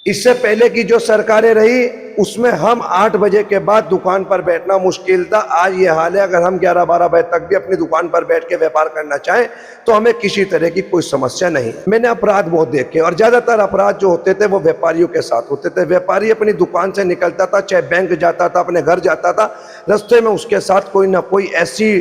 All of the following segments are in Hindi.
इससे पहले की जो सरकारें रही उसमें हम 8 बजे के बाद दुकान पर बैठना मुश्किल था। आज ये हाल है, अगर हम 11-12 बजे तक भी अपनी दुकान पर बैठ के व्यापार करना चाहें तो हमें किसी तरह की कोई समस्या नहीं है। मैंने अपराध बहुत देखे और ज्यादातर अपराध जो होते थे वो व्यापारियों के साथ होते थे। व्यापारी अपनी दुकान से निकलता था, चाहे बैंक जाता था, अपने घर जाता था, रास्ते में उसके साथ कोई ना कोई ऐसी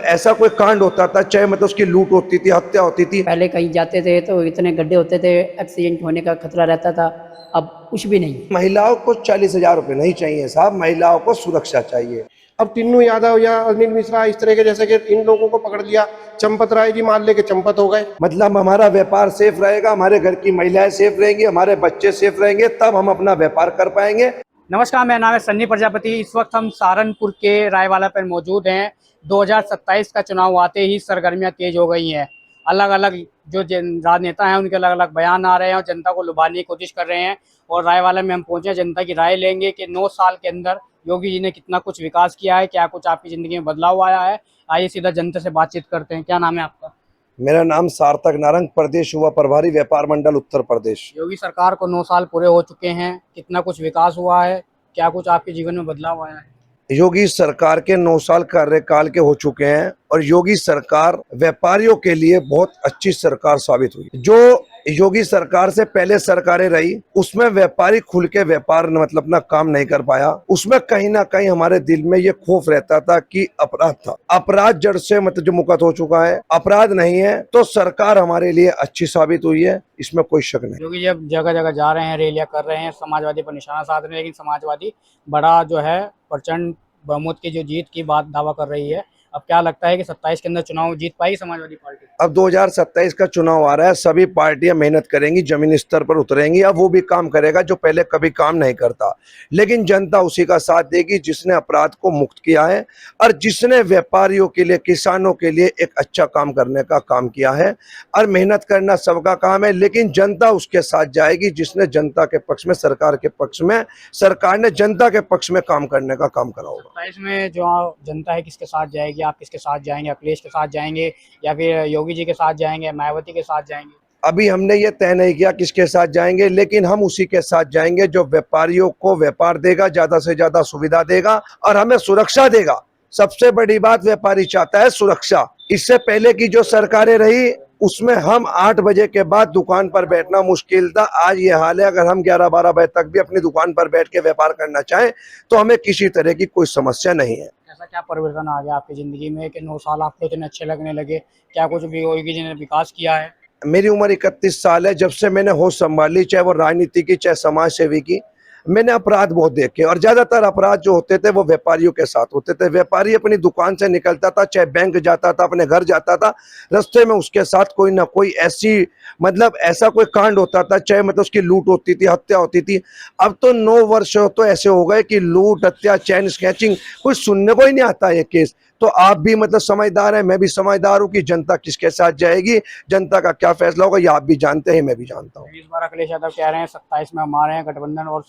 ऐसा कोई कांड होता था, चाहे उसकी लूट होती थी, हत्या होती थी। पहले कहीं जाते थे तो इतने गड्ढे होते थे, एक्सीडेंट होने का खतरा रहता था। अब कुछ भी नहीं। महिलाओं को 40,000 रुपए नहीं चाहिए साहब, महिलाओं को सुरक्षा चाहिए। अब टिन्नू यादव या अनिल मिश्रा इस तरह के जैसे कि इन लोगों को पकड़ लिया, चंपत राय जी मान लेके चंपत हो गए। हमारा व्यापार सेफ रहेगा, हमारे घर की महिलाएं सेफ रहेंगी, हमारे बच्चे सेफ रहेंगे, तब हम अपना व्यापार कर पाएंगे। नमस्कार, मेरा नाम है सन्नी प्रजापति। इस वक्त हम सहारनपुर के रायवाला पर मौजूद हैं। 2027 का चुनाव आते ही सरगर्मियां तेज हो गई हैं। अलग अलग जो राजनेता हैं उनके अलग अलग बयान आ रहे हैं और जनता को लुभाने की कोशिश कर रहे हैं। और रायवाला में हम पहुंचे, जनता की राय लेंगे कि 9 साल के अंदर योगी जी ने कितना कुछ विकास किया है, क्या कुछ आपकी ज़िंदगी में बदलाव आया है। आइए सीधा जनता से बातचीत करते हैं। क्या नाम है आपका? मेरा नाम सार्थक नारंग, प्रदेश युवा प्रभारी, व्यापार मंडल, उत्तर प्रदेश। योगी सरकार को 9 साल पूरे हो चुके हैं, कितना कुछ विकास हुआ है, क्या कुछ आपके जीवन में बदलाव आया है? योगी सरकार के 9 साल कार्यकाल के हो चुके हैं और योगी सरकार व्यापारियों के लिए बहुत अच्छी सरकार साबित हुई। जो योगी सरकार से पहले सरकारें रही उसमें व्यापारी खुल के व्यापार अपना काम नहीं कर पाया। उसमें कहीं ना कहीं हमारे दिल में ये खौफ रहता था कि अपराध था। अपराध जड़ से जो मुक्त हो चुका है, अपराध नहीं है, तो सरकार हमारे लिए अच्छी साबित हुई है, इसमें कोई शक नहीं। योगी जब जगह जगह जा रहे हैं, रैलियां कर रहे हैं, समाजवादी पर निशाना साध रहे हैं, लेकिन समाजवादी बड़ा जो है प्रचंड बहुमत की जो जीत की बात दावा कर रही है। अब क्या लगता है कि 27 के अंदर चुनाव जीत पाएगी समाजवादी पार्टी? अब 2027 का चुनाव आ रहा है, सभी पार्टियां मेहनत करेंगी, जमीन स्तर पर उतरेंगी। अब वो भी काम करेगा जो पहले कभी काम नहीं करता, लेकिन जनता उसी का साथ देगी जिसने अपराध को मुक्त किया है और जिसने व्यापारियों के लिए, किसानों के लिए एक अच्छा काम करने का काम किया है। और मेहनत करना सबका काम है, लेकिन जनता उसके साथ जाएगी जिसने जनता के पक्ष में, सरकार के पक्ष में, सरकार ने जनता के पक्ष में काम करने का काम करा होगा। 27 में जो जनता है किसके साथ जाएगी? आप किसके साथ जाएंगे? अखिलेश के साथ जाएंगे या फिर योगी जी के साथ जाएंगे, मायावती के साथ जाएंगे? अभी हमने ये तय नहीं किया किसके साथ जाएंगे, लेकिन हम उसी के साथ जाएंगे जो व्यापारियों को व्यापार देगा, ज्यादा से ज्यादा सुविधा देगा और हमें सुरक्षा देगा। सबसे बड़ी बात व्यापारी चाहता है सुरक्षा। इससे पहले की जो सरकारें रही उसमें हम 8 बजे के बाद दुकान पर बैठना मुश्किल था। आज ये हाल है, अगर हम 11-12 बजे तक भी अपनी दुकान पर बैठ के व्यापार करना चाहें तो हमें किसी तरह की कोई समस्या नहीं है। ऐसा क्या परिवर्तन आ गया आपकी जिंदगी में कि 9 साल आपको इतने अच्छे लगने लगे? क्या कुछ भी योगी जी ने विकास किया है? मेरी उम्र 31 साल है। जब से मैंने होश संभाली, चाहे वो राजनीति की, चाहे समाज सेवी की, मैंने अपराध बहुत देखे और ज्यादातर अपराध जो होते थे वो व्यापारियों के साथ होते थे। व्यापारी अपनी दुकान से निकलता था, चाहे बैंक जाता था, अपने घर जाता था, रास्ते में उसके साथ कोई ना कोई ऐसा कोई कांड होता था, चाहे उसकी लूट होती थी, हत्या होती थी। अब तो 9 वर्ष तो ऐसे हो गए कि लूट, हत्या, चैन स्नैचिंग कोई सुनने को ही नहीं आता ये केस। तो आप भी समझदार हैं, मैं भी समझदार हूँ कि जनता किसके साथ जाएगी, जनता का क्या फैसला होगा, ये आप भी जानते हैं, मैं भी जानता हूँ। इस बार अखिलेश यादव कह रहे हैं 27 में हमारे हैं गठबंधन और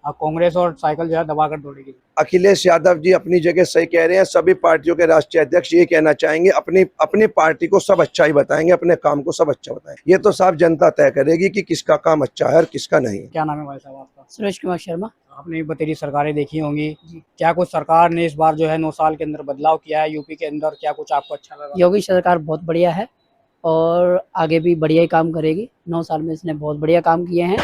कांग्रेस और साइकिल जो है दबाकर दौड़ेगी। अखिलेश यादव जी अपनी जगह सही कह रहे हैं। सभी पार्टियों के राष्ट्रीय अध्यक्ष ये कहना चाहेंगे, अपनी पार्टी को सब अच्छा ही बताएंगे, अपने काम को सब अच्छा बताएंगे। ये तो साफ जनता तय करेगी कि किसका काम अच्छा है और किसका नहीं। क्या नाम है भाई साहब आपका? सुरेश कुमार शर्मा। आपने बतेरी सरकारें देखी होंगी, क्या कुछ सरकार ने इस बार जो है 9 साल के अंदर बदलाव किया है यूपी के अंदर? क्या कुछ आपको अच्छा लगा? योगी सरकार बहुत बढ़िया है और आगे भी बढ़िया ही काम करेगी। 9 साल में इसने बहुत बढ़िया काम किए हैं।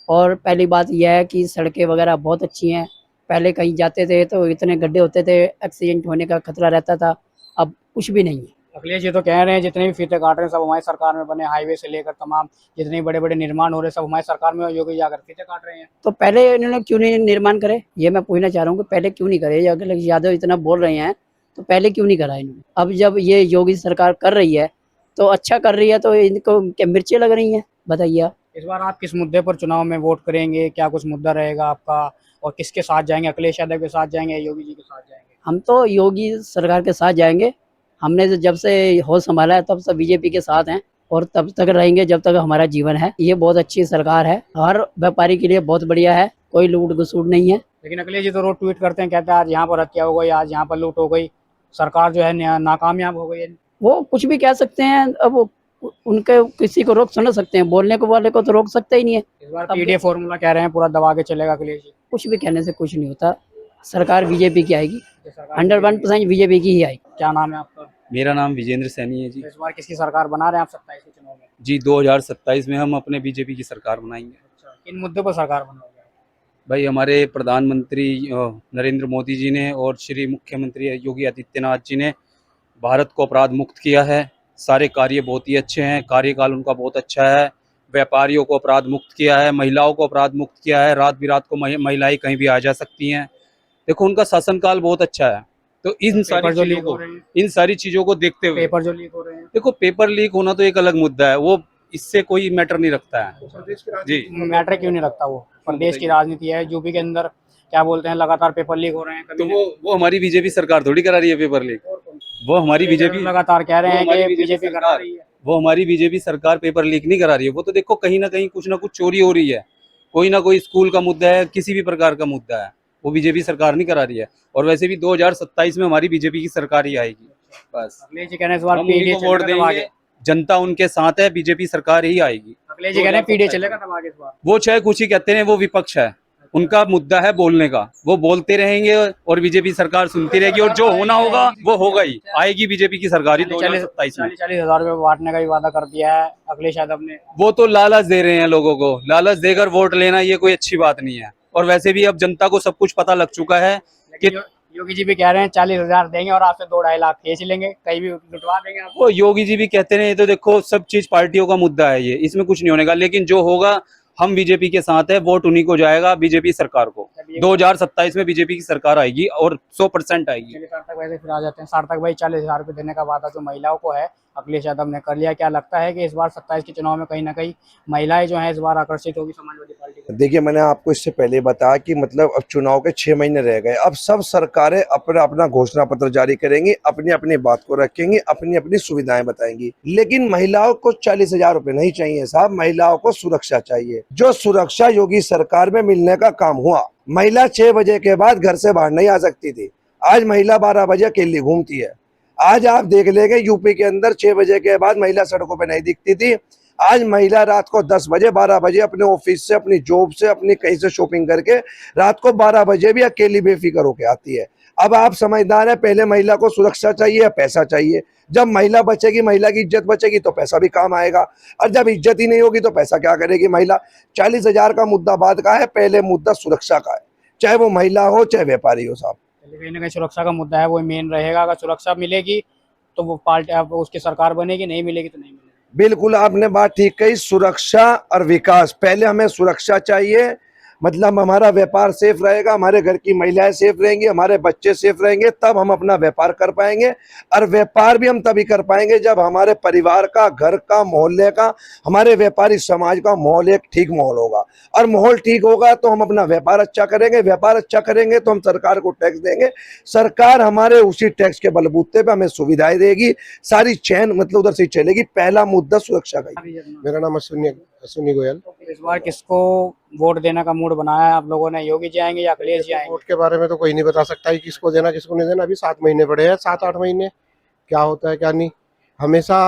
और पहली बात यह है कि सड़कें वगैरह बहुत अच्छी हैं। पहले कहीं जाते थे तो इतने गड्ढे होते थे, एक्सीडेंट होने का खतरा रहता था। अब कुछ भी नहीं है। अखिलेश जी तो कह रहे हैं जितने भी फीते काट रहे हैं सब हमारी सरकार में बने, हाईवे से लेकर तमाम जितने बड़े बड़े निर्माण हो रहे हैं सब हमारी सरकार में, योगी जाकर फीते काट रहे हैं। तो पहले इन्होंने क्यों नहीं निर्माण करे, ये मैं पूछना चाह रहा हूँ कि पहले क्यों नहीं करे? अखिलेश यादव इतना बोल रहे हैं तो पहले क्यों नहीं करा इन्होंने? अब जब ये योगी सरकार कर रही है तो अच्छा कर रही है, तो इनको क्या मिर्चें लग रही हैं? बताइए आप। इस बार आप किस मुद्दे पर चुनाव में वोट करेंगे? क्या कुछ मुद्दा रहेगा आपका और किसके साथ जाएंगे? अखिलेश यादव के साथ जाएंगे, योगी जी के साथ जाएंगे? हम तो योगी सरकार के साथ जाएंगे। हमने तो जब से होश संभाला है तब से बीजेपी के साथ हैं और तब तक रहेंगे जब तक हमारा जीवन है। ये बहुत अच्छी सरकार है, हर व्यापारी के लिए बहुत बढ़िया है, कोई लूट घसूट नहीं है। लेकिन अखिलेश जी तो रोज ट्वीट करते हैं, कहते हैं आज यहाँ पर हत्या हो गई, आज यहाँ पर लूट हो गई, सरकार जो है नाकामयाब हो गई है। वो कुछ भी कह सकते हैं। अब उनके किसी को रोक सुन सकते हैं, बोलने को वाले को तो रोक सकते ही नहीं है। इस बार पीडीए फॉर्मूला कह रहे हैं पूरा दबा के चलेगा अखिलेश जी। कुछ भी कहने से कुछ नहीं होता, सरकार बीजेपी की आएगी, सरकार 101% बीजेपी की ही आएगी। क्या नाम है आपका? मेरा नाम विजेंद्र सैनी है जी। इस बार किसकी सरकार बना रहे हैं आप 27 के चुनाव में? जी 2027 में हम अपने बीजेपी की सरकार बनाएंगे। अच्छा, किन मुद्दों पर सरकार बनाओगे? भाई हमारे प्रधानमंत्री नरेंद्र मोदी जी ने और श्री मुख्यमंत्री योगी आदित्यनाथ जी ने भारत को अपराध मुक्त किया है। सारे कार्य बहुत ही अच्छे हैं, कार्यकाल उनका बहुत अच्छा है। व्यापारियों को अपराध मुक्त किया है, महिलाओं को अपराध मुक्त किया है, रात बिरात को महिलाएं कहीं भी आ जा सकती हैं। देखो उनका शासनकाल बहुत अच्छा है। तो पेपर जो लीक हो रहे हैं, इन सारी चीज़ों को देखते हुए पेपर जो लीक हो रहे हैं, देखो पेपर लीक होना तो एक अलग मुद्दा है, वो इससे कोई मैटर नहीं रखता है जी। मैटर क्यों नहीं रखता? वो प्रदेश की राजनीति है, यूपी के अंदर क्या बोलते हैं, लगातार पेपर लीक हो रहे हैं। तो वो हमारी बीजेपी सरकार थोड़ी करा रही है पेपर लीक। वो हमारी बीजेपी लगातार कह रहे हैं वो हमारी कि बीजेपी बीजेपी करा रही है। वो हमारी बीजेपी सरकार पेपर लीक नहीं करा रही है। वो तो देखो कहीं ना कहीं कुछ ना कुछ चोरी हो रही है, कोई ना कोई स्कूल का मुद्दा है, किसी भी प्रकार का मुद्दा है, वो बीजेपी सरकार नहीं करा रही है। और वैसे भी 2027 में हमारी बीजेपी की सरकार ही आएगी। बस अखिलेश जी कह रहे हैं इस बार हम उन्हीं पीडीए को वोट चलेगा देंगे, जनता उनके साथ है, बीजेपी सरकार ही आएगी। अखिलेश जी कह रहे हैं पीडीए चलेगा तब आगे इस बार। वो चाहे कुछ ही कहते हैं, वो विपक्ष है, उनका मुद्दा है बोलने का, वो बोलते रहेंगे और बीजेपी सरकार सुनती रहेगी और जो होना होगा वो होगा ही। आएगी बीजेपी की सरकार ही 2027 में। 40-40 हजार रुपए बांटने का भी वादा कर दिया है अखिलेश यादव ने। वो तो लालच दे रहे हैं लोगों को, लालच देकर वोट लेना ये कोई अच्छी बात नहीं है। और वैसे भी अब जनता को सब कुछ पता लग चुका है कि योगी जी भी कह रहे हैं 40,000 देंगे और आपसे 2-2.5 लाख खींच लेंगे, कहीं भी लुटवा देंगे आपको। वो योगी जी भी कहते हैं। ये तो देखो सब चीज पार्टियों का मुद्दा है, ये इसमें कुछ नहीं होने का। लेकिन जो होगा हम बीजेपी के साथ है, वोट उन्हीं को जाएगा, बीजेपी सरकार को। 2027 में बीजेपी की सरकार आएगी और 100% आएगी। चलिए सार्थक भाई से फिर आ जाते हैं। सार्थक भाई 40,000 रुपए देने का वादा जो महिलाओं को है अखिलेश यादव ने कर लिया, क्या लगता है कि इस बार 27 के चुनाव में कहीं ना कहीं महिलाएं जो है इस बार आकर्षित होगी समाजवादी पार्टी को? देखिए, मैंने आपको इससे पहले बताया कि मतलब अब चुनाव के 6 महीने रह गए। अब सब सरकारें अपना अपना घोषणा पत्र जारी करेंगी, अपनी अपनी बात को रखेंगी, अपनी अपनी सुविधाएं बताएंगी। लेकिन महिलाओं को 40,000 रुपए नहीं चाहिए साहब, महिलाओं को सुरक्षा चाहिए। जो सुरक्षा योगी सरकार में मिलने का काम हुआ, महिला 6 बजे के बाद घर से बाहर नहीं आ सकती थी। आज महिला 12 बजे अकेली घूमती है। आज आप देख लेंगे यूपी के अंदर 6 बजे के बाद महिला सड़कों पे नहीं दिखती थी। आज महिला रात को 10 बजे 12 बजे अपने ऑफिस से, अपनी जॉब से, अपनी कहीं से शॉपिंग करके रात को 12 बजे भी अकेली बेफिक्र होके आती है। अब आप समझदार हैं, पहले महिला को सुरक्षा चाहिए, पैसा चाहिए। जब महिला बचेगी, महिला की इज्जत बचेगी तो पैसा भी काम आएगा, और जब इज्जत ही नहीं होगी तो पैसा क्या करेगी महिला। 40,000 का मुद्दा बाद का है, पहले मुद्दा सुरक्षा का है, चाहे वो महिला हो चाहे व्यापारी हो साहब। कहीं ना कहीं सुरक्षा का मुद्दा है, वो मेन रहेगा। अगर सुरक्षा मिलेगी तो वो पार्टी अब उसकी सरकार बनेगी, नहीं मिलेगी तो नहीं मिलेगी। बिल्कुल आपने बात ठीक कही। सुरक्षा और विकास, पहले हमें सुरक्षा चाहिए, मतलब हमारा व्यापार सेफ रहेगा, हमारे घर की महिलाएं सेफ रहेंगी, हमारे बच्चे सेफ रहेंगे, तब हम अपना व्यापार कर पाएंगे। और व्यापार भी हम तभी कर पाएंगे जब हमारे परिवार का, घर का, मोहल्ले का, हमारे व्यापारी समाज का माहौल एक ठीक माहौल होगा। और माहौल ठीक होगा तो हम अपना व्यापार अच्छा करेंगे, व्यापार अच्छा करेंगे तो हम सरकार को टैक्स देंगे, सरकार हमारे उसी टैक्स के बलबूते पे हमें सुविधाएं देगी, सारी चैन मतलब उधर से चलेगी। पहला मुद्दा सुरक्षा का ही। मेरा नाम अश्विनी गोयल। इस बार किसको वोट देने का मूड बनाया है आप लोगों ने? योगी जी आएंगे या अखिलेश जी आएंगे? वोट के बारे में तो कोई नहीं बता सकता कि किसको देना किसको नहीं देना। अभी 7 महीने पड़े हैं, 7-8 महीने, क्या होता है क्या नहीं। हमेशा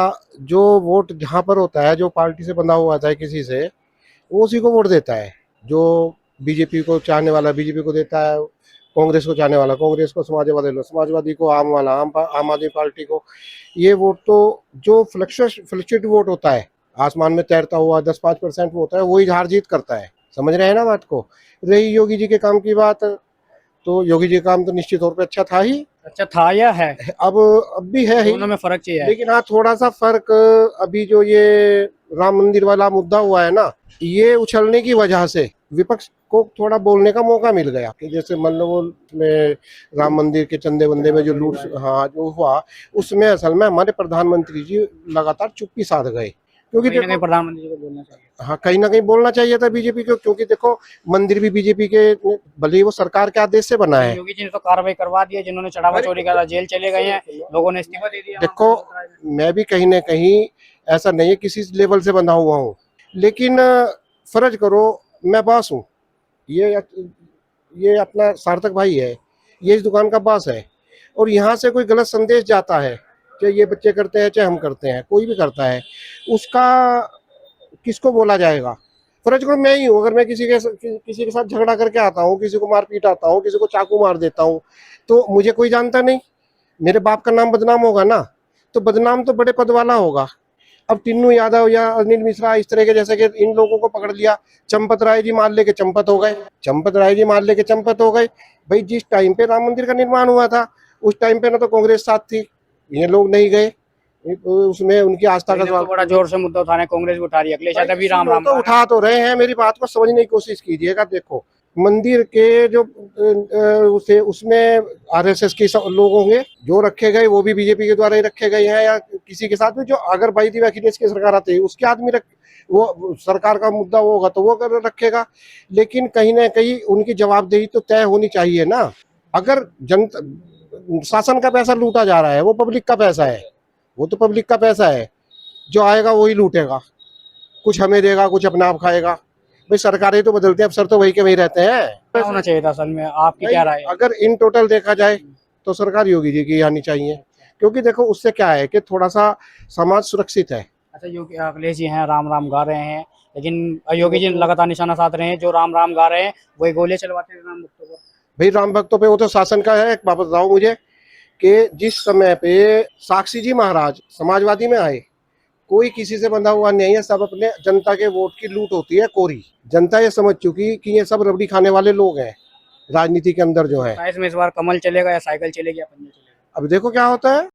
जो वोट जहाँ पर होता है, जो पार्टी से बंधा हुआ है किसी से, वो उसी को वोट देता है। जो बीजेपी को चाहने वाला बीजेपी को देता है, कांग्रेस को चाहने वाला कांग्रेस को, समाजवादी को आम वाला आम आदमी पार्टी को। ये वोट तो जो फ्लक्चुएट वोट होता है, आसमान में तैरता हुआ 10-5% होता है, वही हार जीत करता है। समझ रहे हैं ना बात को। रही योगी जी के काम की बात, तो योगी जी का काम तो निश्चित तौर पे अच्छा था ही, अच्छा था या है? अब भी है ही, दोनों में फर्क चाहिए। लेकिन हाँ थोड़ा सा फर्क। अभी जो ये राम मंदिर वाला मुद्दा हुआ है ना, ये उछलने की वजह से विपक्ष को थोड़ा बोलने का मौका मिल गया कि जैसे मान लो वो राम मंदिर के चंदे वंदे में जो लूट, हाँ जो हुआ, उसमें असल में हमारे प्रधानमंत्री जी लगातार चुप्पी साध गए। क्योंकि कहीं ना कहीं प्रधानमंत्री जी को बोलना चाहिए। हाँ, कहीं ना कहीं बोलना चाहिए था बीजेपी को, क्योंकि देखो मंदिर भी बीजेपी के, भले ही वो सरकार के आदेश से बना है। योगी जी ने तो कार्रवाई करवा दी है, जिन्होंने चढ़ावा चोरी करा जेल चले गए हैं, लोगों ने इस्तीफा दे दिया। देखो मैं भी कहीं ना कहीं ऐसा नहीं है किसी लेवल से बंधा हुआ हूँ, लेकिन फर्ज करो मैं बॉस हूँ, ये अपना सार्थक भाई है, ये इस दुकान का बॉस है, और यहाँ से कोई गलत संदेश जाता है चाहे ये बच्चे करते हैं चाहे हम करते हैं, कोई भी करता है, उसका किसको बोला जाएगा। फर्ज करो मैं ही हूँ, अगर मैं किसी के साथ झगड़ा करके आता हूँ, किसी को मार पीट आता हूँ, किसी को चाकू मार देता हूँ, तो मुझे कोई जानता नहीं, मेरे बाप का नाम बदनाम होगा ना। तो बदनाम तो बड़े पद वाला होगा। अब टिन्नू यादव या अनिल मिश्रा इस तरह के, जैसे कि इन लोगों को पकड़ लिया, चंपत राय जी मार लेके चंपत हो गए, चंपत राय जी मार लेके चंपत हो गए। भाई जिस टाइम पे राम मंदिर का निर्माण हुआ था उस टाइम पे ना तो कांग्रेस साथ थी, ये लोग नहीं गए, उसमें उनकी आस्था का तो सवाल। बड़ा जोर से मुद्दा उठाने कांग्रेस भी उठा रही है, अखिलेश यादव भी राम राम तो उठा तो रहे हैं, मेरी बात को समझने की कोशिश कीजिएगा। देखो मंदिर के जो उसे उसमें आरएसएस के लोग होंगे जो रखे गए, वो भी बीजेपी के द्वारा ही रखे गए हैं, या किसी के साथ भी, जो अगर भाई दिव्या अखिलेश की सरकार आती है उसके आदमी रख, वो सरकार का मुद्दा वो होगा तो वो कर रखेगा। लेकिन कहीं ना कहीं उनकी जवाबदेही तो तय होनी चाहिए ना। अगर जनता शासन का पैसा लूटा जा रहा है, वो पब्लिक का पैसा है, वो तो पब्लिक का पैसा है, जो आएगा वही लूटेगा, कुछ हमें देगा कुछ अपना आप खाएगा। भाई सरकारें तो बदलती हैं, अफसर तो वही के वही रहते हैं। क्या होना चाहिए था असल में, आपकी क्या राय है? अगर इन टोटल देखा जाए तो सरकार योगी जी की आनी चाहिए, क्योंकि देखो उससे क्या है कि थोड़ा सा समाज सुरक्षित है। अच्छा, योगी अखिलेश जी हैं राम राम गा रहे हैं, लेकिन योगी जी लगातार निशाना साध रहे हैं, जो राम राम गा रहे हैं वही गोले चलवाते हैं राम भक्तों को। भाई राम भक्तों पे वो तो शासन का है। एक बात बताओ मुझे कि जिस समय पे साक्षी जी महाराज समाजवादी में आए, कोई किसी से बंधा हुआ नहीं है, सब अपने जनता के वोट की लूट होती है कोरी। जनता ये समझ चुकी कि ये सब रबड़ी खाने वाले लोग हैं राजनीति के अंदर जो है। इसमें इस बार कमल चलेगा या साइकिल चलेगी या पंजा चलेगा? अब देखो क्या होता है।